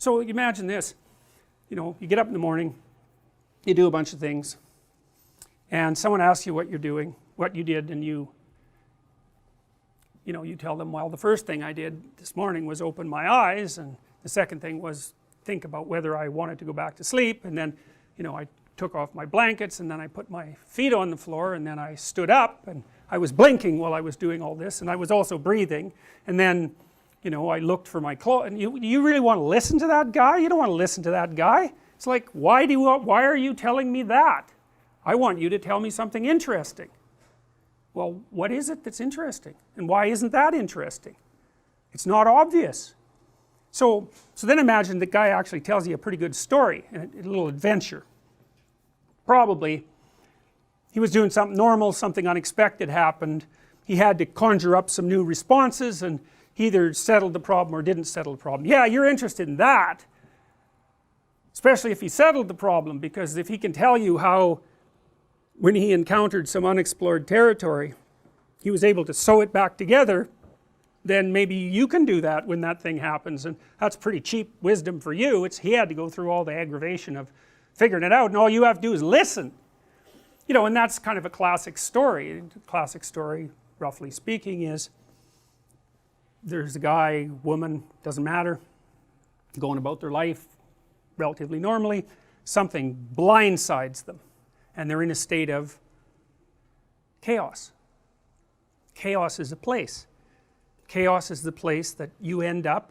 So imagine this, you know, you get up in the morning, you do a bunch of things, and someone asks you what you're doing, what you did, and you tell them, well, the first thing I did this morning was open my eyes, and the second thing was think about whether I wanted to go back to sleep, and then, you know, I took off my blankets, and then I put my feet on the floor, and then I stood up, and I was blinking while I was doing all this, and I was also breathing, and then, you know, I looked for my clothes. And you really want to listen to that guy? You don't want to listen to that guy. It's like, why are you telling me that? I want you to tell me something interesting. Well, what is it that's interesting? And why isn't that interesting? It's not obvious. So then imagine the guy actually tells you a pretty good story, a little adventure. Probably he was doing something normal, something unexpected happened, he had to conjure up some new responses, and he either settled the problem or didn't settle the problem. Yeah, you're interested in that, especially if he settled the problem, because if he can tell you how when he encountered some unexplored territory he was able to sew it back together, then maybe you can do that when that thing happens, and that's pretty cheap wisdom for you. He had to go through all the aggravation of figuring it out, and all you have to do is listen. You know, and that's kind of a classic story. A classic story, roughly speaking, is there's a guy, woman, doesn't matter, going about their life relatively normally, something blindsides them, and they're in a state of chaos. Chaos is a place. Chaos is the place that you end up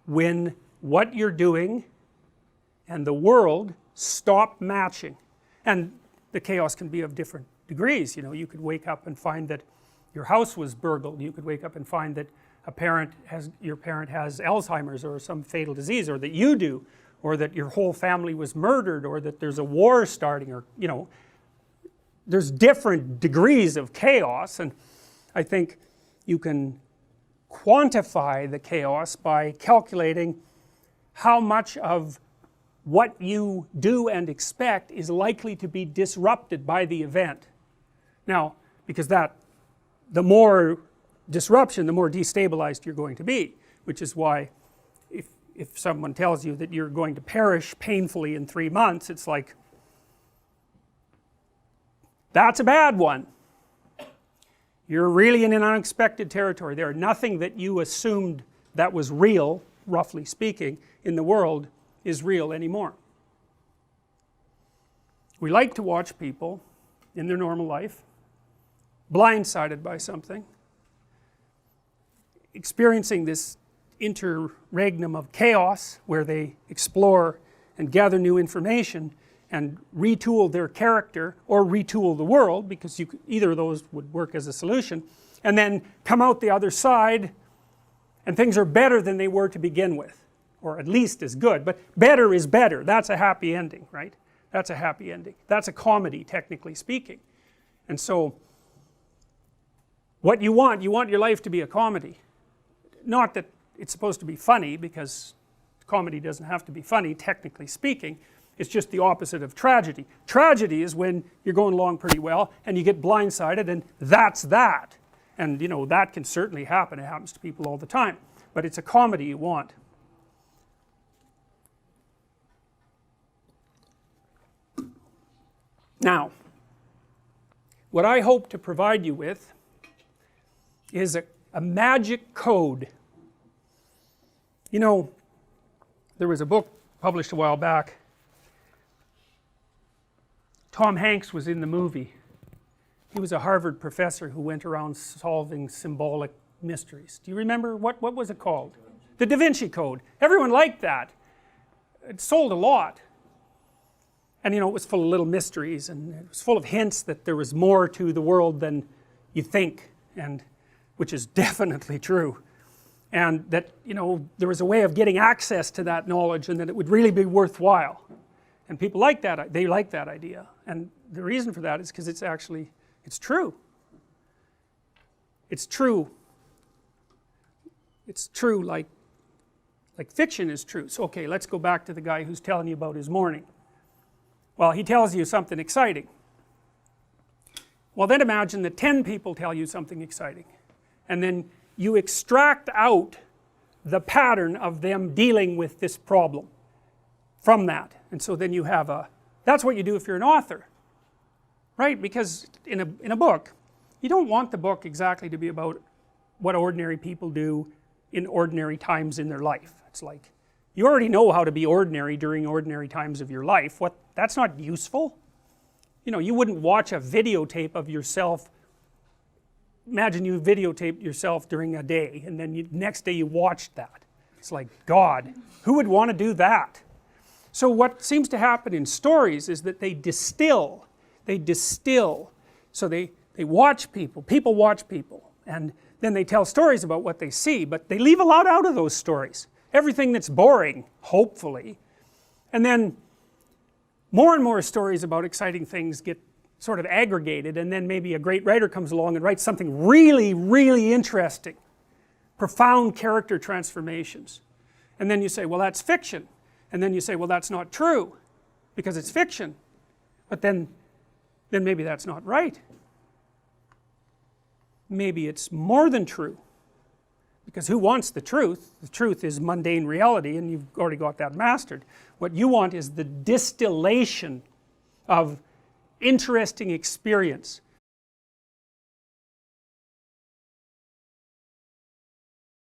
when what you're doing and the world stop matching. And the chaos can be of different degrees. You know, you could wake up and find that your house was burgled. You could wake up and find that your parent has Alzheimer's or some fatal disease, or that you do, or that your whole family was murdered, or that there's a war starting, or, you know, there's different degrees of chaos. And I think you can quantify the chaos by calculating how much of what you do and expect is likely to be disrupted by the event. Now, because the more disruption, the more destabilized you're going to be, which is why if someone tells you that you're going to perish painfully in 3 months, it's like, that's a bad one. You're really in an unexpected territory there. Nothing that you assumed that was real, roughly speaking, in the world is real anymore. We like to watch people in their normal life blindsided by something, experiencing this interregnum of chaos where they explore and gather new information and retool their character or retool the world, because either of those would work as a solution, and then come out the other side and things are better than they were to begin with, or at least as good. But better is better. That's a happy ending, right? That's a happy ending. That's a comedy, technically speaking. And so what you want your life to be a comedy. Not that it's supposed to be funny, because comedy doesn't have to be funny, technically speaking. It's just the opposite of tragedy. Tragedy is when you're going along pretty well and you get blindsided, and that's that. And you know, that can certainly happen. It happens to people all the time. But it's a comedy you want. Now, what I hope to provide you with is a magic code. You know, there was a book published a while back. Tom Hanks was in the movie. He was a Harvard professor who went around solving symbolic mysteries. Do you remember, what was it called? The Da Vinci Code. Everyone liked that. It sold a lot. And you know, it was full of little mysteries, and it was full of hints that there was more to the world than you think, and which is definitely true. And that, you know, there was a way of getting access to that knowledge, and that it would really be worthwhile. And people like that, they like that idea. And the reason for that is because it's actually, it's true. It's true. It's true like fiction is true. So okay, let's go back to the guy who's telling you about his morning. Well, he tells you something exciting. Well, then imagine that 10 people tell you something exciting. And then you extract out the pattern of them dealing with this problem from that. And so then you have a, that's what you do if you're an author, right? Because in a book, you don't want the book exactly to be about what ordinary people do in ordinary times in their life. It's like, you already know how to be ordinary during ordinary times of your life. That's not useful. You know, you wouldn't watch a videotape of yourself. Imagine you videotaped yourself during a day and then next day you watched that. It's like, God, who would want to do that? So what seems to happen in stories is that they distill. So they watch people watch people, and then they tell stories about what they see, but they leave a lot out of those stories. Everything that's boring, hopefully. And then more and more stories about exciting things get sort of aggregated, and then maybe a great writer comes along and writes something really, really interesting. Profound character transformations. And then you say, well, that's fiction. And then you say, well, that's not true, because it's fiction. But then maybe that's not right. Maybe it's more than true. Because who wants the truth? The truth is mundane reality, and you've already got that mastered. What you want is the distillation of interesting experience